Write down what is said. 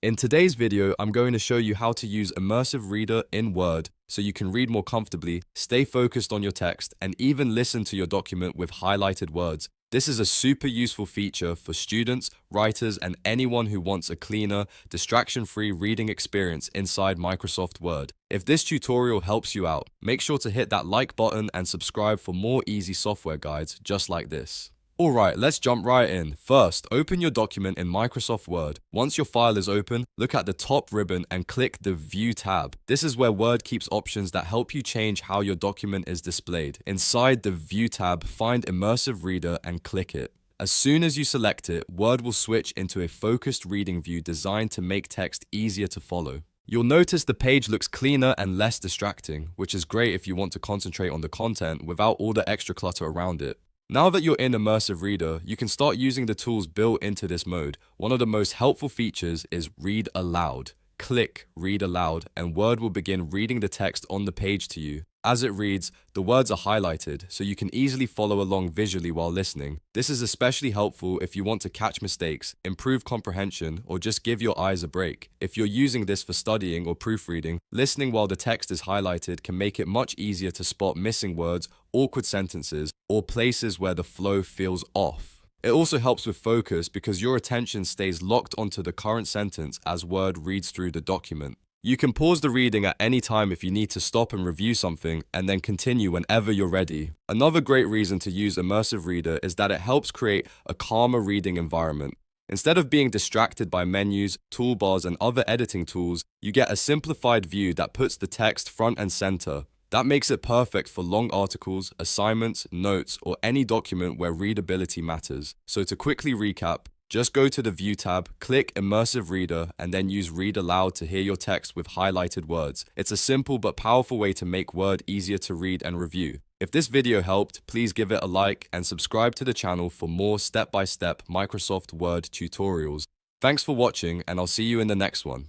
In today's video, I'm going to show you how to use Immersive Reader in Word so you can read more comfortably, stay focused on your text, and even listen to your document with highlighted words. This is a super useful feature for students, writers, and anyone who wants a cleaner, distraction-free reading experience inside Microsoft Word. If this tutorial helps you out, make sure to hit that like button and subscribe for more easy software guides just like this. Alright, let's jump right in. First, open your document in Microsoft Word. Once your file is open, look at the top ribbon and click the View tab. This is where Word keeps options that help you change how your document is displayed. Inside the View tab, find Immersive Reader and click it. As soon as you select it, Word will switch into a focused reading view designed to make text easier to follow. You'll notice the page looks cleaner and less distracting, which is great if you want to concentrate on the content without all the extra clutter around it. Now that you're in Immersive Reader, you can start using the tools built into this mode. One of the most helpful features is Read Aloud. Click Read Aloud and Word will begin reading the text on the page to you. As it reads, the words are highlighted, so you can easily follow along visually while listening. This is especially helpful if you want to catch mistakes, improve comprehension, or just give your eyes a break. If you're using this for studying or proofreading, listening while the text is highlighted can make it much easier to spot missing words, awkward sentences, or places where the flow feels off. It also helps with focus because your attention stays locked onto the current sentence as Word reads through the document. You can pause the reading at any time if you need to stop and review something, and then continue whenever you're ready. Another great reason to use Immersive Reader is that it helps create a calmer reading environment. Instead of being distracted by menus, toolbars, and other editing tools, you get a simplified view that puts the text front and center. That makes it perfect for long articles, assignments, notes, or any document where readability matters. So to quickly recap, just go to the View tab, click Immersive Reader, and then use Read Aloud to hear your text with highlighted words. It's a simple but powerful way to make Word easier to read and review. If this video helped, please give it a like and subscribe to the channel for more step-by-step Microsoft Word tutorials. Thanks for watching, and I'll see you in the next one.